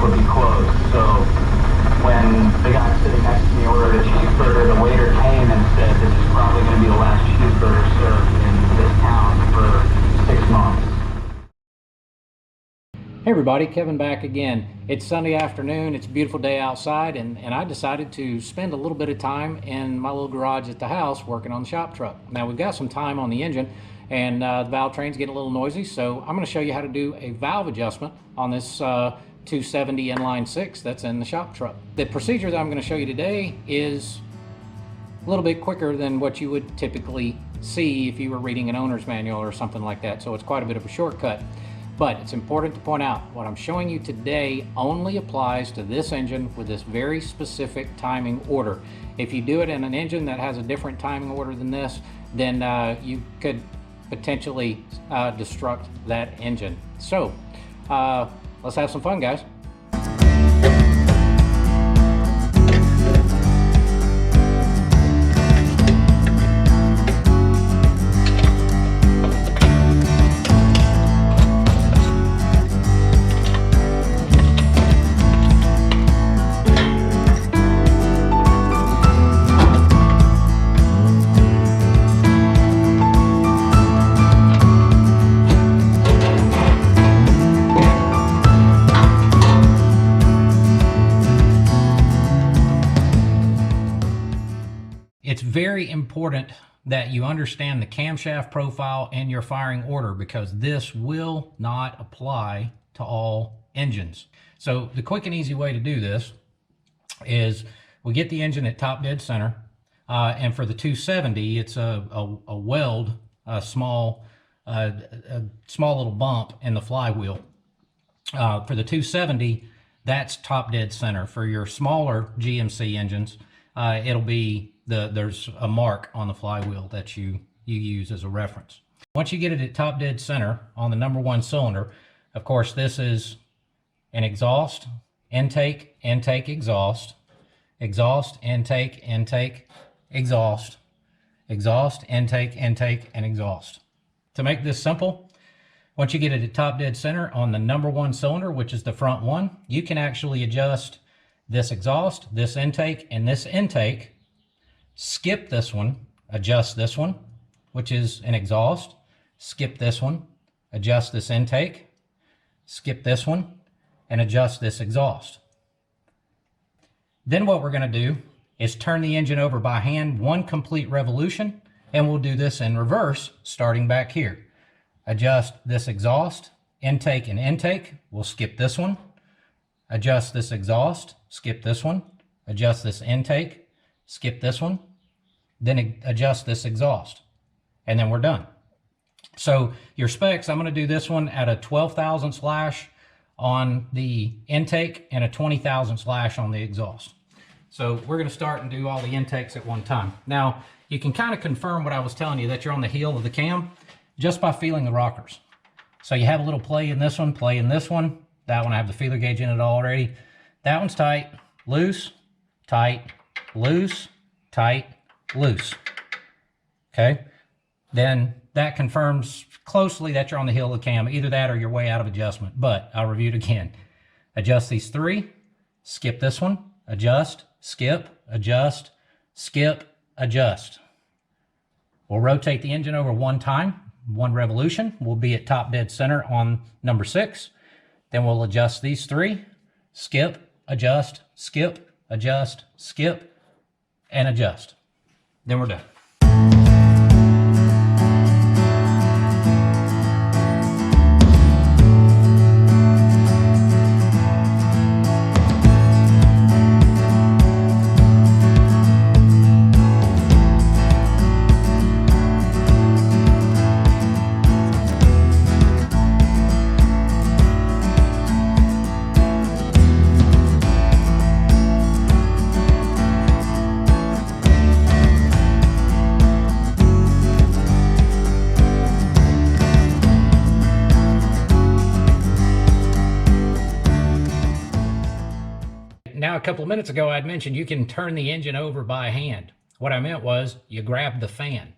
would be closed. So when the guy sitting next to me ordered a cheeseburger, the waiter came and said, "This is probably going to be the last cheeseburger served in this town for 6 months." Hey everybody, Kevin back again. It's Sunday afternoon, it's a beautiful day outside, and I decided to spend a little bit of time in my little garage at the house working on the shop truck. Now we've got some time on the engine, and the valve train's getting a little noisy, so I'm going to show you how to do a valve adjustment on this 270 inline 6 that's in the shop truck. The procedure that I'm going to show you today is a little bit quicker than what you would typically see if you were reading an owner's manual or something like that, so it's quite a bit of a shortcut. But it's important to point out, what I'm showing you today only applies to this engine with this very specific timing order. If you do it in an engine that has a different timing order than this, then you could potentially destruct that engine. So let's have some fun, guys. It's very important that you understand the camshaft profile and your firing order, because this will not apply to all engines. So the quick and easy way to do this is we get the engine at top dead center, and for the 270 it's a weld, a small little bump in the flywheel. For the 270, that's top dead center. For your smaller GMC engines, it'll be there's a mark on the flywheel that you use as a reference. Once you get it at top dead center on the number 1 cylinder, of course this is an exhaust, intake, intake, exhaust, exhaust, intake, intake, exhaust, exhaust, intake, intake, and exhaust. To make this simple, once you get it at top dead center on the number 1 cylinder, which is the front one, you can actually adjust this exhaust, this intake, and this intake. Skip this one, adjust this one, which is an exhaust. Skip this one, adjust this intake. Skip this one, and adjust this exhaust. Then what we're going to do is turn the engine over by hand 1 complete revolution, and we'll do this in reverse, starting back here. Adjust this exhaust, intake, and intake. We'll skip this one. Adjust this exhaust, skip this one. Adjust this intake, skip this one, then adjust this exhaust, and then we're done. So your specs, I'm going to do this one at a 12 thousandths lash on the intake and a 20 thousandths lash on the exhaust. So we're going to start and do all the intakes at one time. Now you can kind of confirm what I was telling you, that you're on the heel of the cam, just by feeling the rockers. So you have a little play in this one, play in this one. That one I have the feeler gauge in it already. That one's tight, loose, tight, loose, tight, loose. Okay, then that confirms closely that you're on the heel of the cam. Either that or you're way out of adjustment. But I'll review it again. Adjust these 3, skip this one, adjust, skip, adjust, skip, adjust. We'll rotate the engine over 1 time, 1 revolution. We'll be at top dead center on number 6. Then we'll adjust these 3, skip, adjust, skip, adjust, skip, and adjust. Then we're done. Now, a couple of minutes ago, I'd mentioned you can turn the engine over by hand. What I meant was you grab the fan.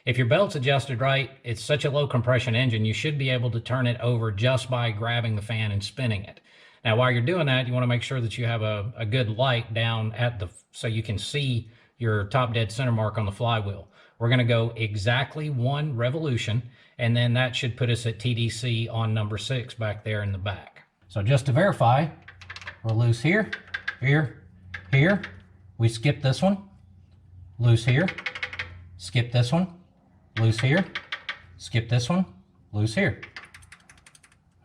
If your belt's adjusted right, it's such a low compression engine, you should be able to turn it over just by grabbing the fan and spinning it. Now, while you're doing that, you want to make sure that you have a good light down at so you can see your top dead center mark on the flywheel. We're going to go exactly 1 revolution, and then that should put us at TDC on number 6 back there in the back. So just to verify, we're loose here, here, here. We skip this one, loose here, skip this one, loose here, skip this one, loose here.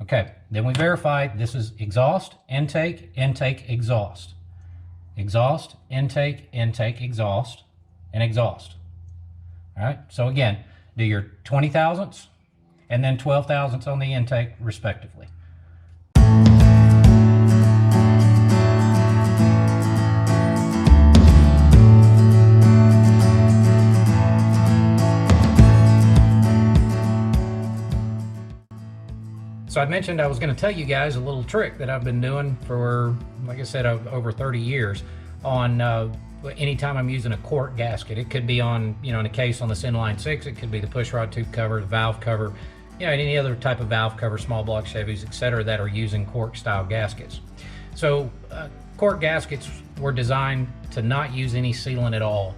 Okay, then we verify this is exhaust, intake, intake, exhaust. Exhaust, intake, intake, exhaust, and exhaust. All right, so again, do your 20 thousandths and then 12 thousandths on the intake respectively. So I mentioned I was going to tell you guys a little trick that I've been doing for, like I said, over 30 years on anytime I'm using a Cork gasket. It could be on, in a case on this Inline 6, it could be the push rod tube cover, the valve cover, any other type of valve cover, small block Chevys, etc., that are using Cork style gaskets. So Cork gaskets were designed to not use any sealant at all.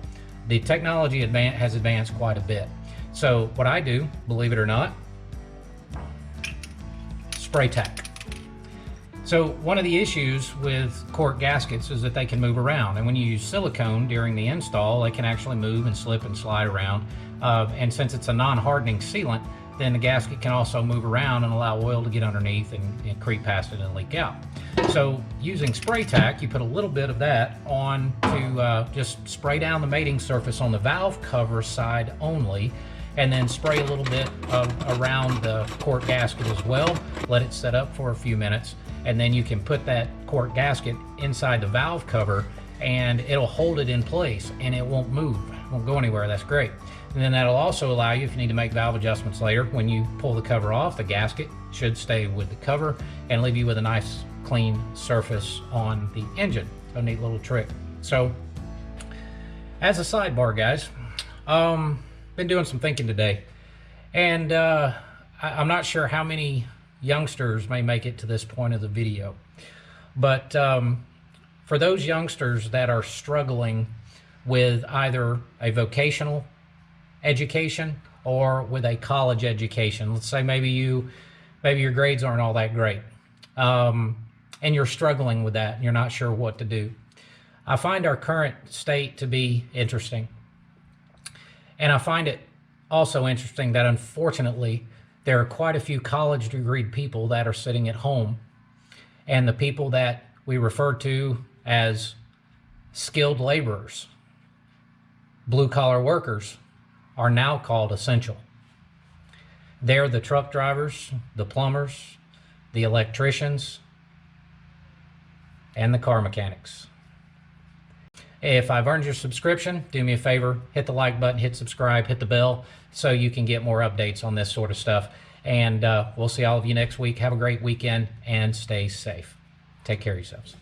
The technology has advanced quite a bit. So what I do, believe it or not, spray tack. So one of the issues with Cork gaskets is that they can move around, and when you use silicone during the install, they can actually move and slip and slide around. And since it's a non-hardening sealant, then the gasket can also move around and allow oil to get underneath and creep past it and leak out. So using spray tack, you put a little bit of that on to just spray down the mating surface on the valve cover side only, and then spray a little bit around the Cork gasket as well. Let it set up for a few minutes, and then you can put that Cork gasket inside the valve cover, and it'll hold it in place and it won't move, won't go anywhere. That's great. And then that'll also allow you, if you need to make valve adjustments later, when you pull the cover off, the gasket should stay with the cover and leave you with a nice clean surface on the engine. A neat little trick. So as a sidebar, guys, been doing some thinking today, and I'm not sure how many youngsters may make it to this point of the video, but for those youngsters that are struggling with either a vocational education or with a college education, let's say maybe your grades aren't all that great, and you're struggling with that and you're not sure what to do. I find our current state to be interesting. And I find it also interesting that, unfortunately, there are quite a few college degreed people that are sitting at home, and the people that we refer to as skilled laborers, blue collar workers, are now called essential. They're the truck drivers, the plumbers, the electricians, and the car mechanics. If I've earned your subscription, do me a favor, hit the like button, hit subscribe, hit the bell, so you can get more updates on this sort of stuff. And we'll see all of you next week. Have a great weekend and stay safe. Take care of yourselves.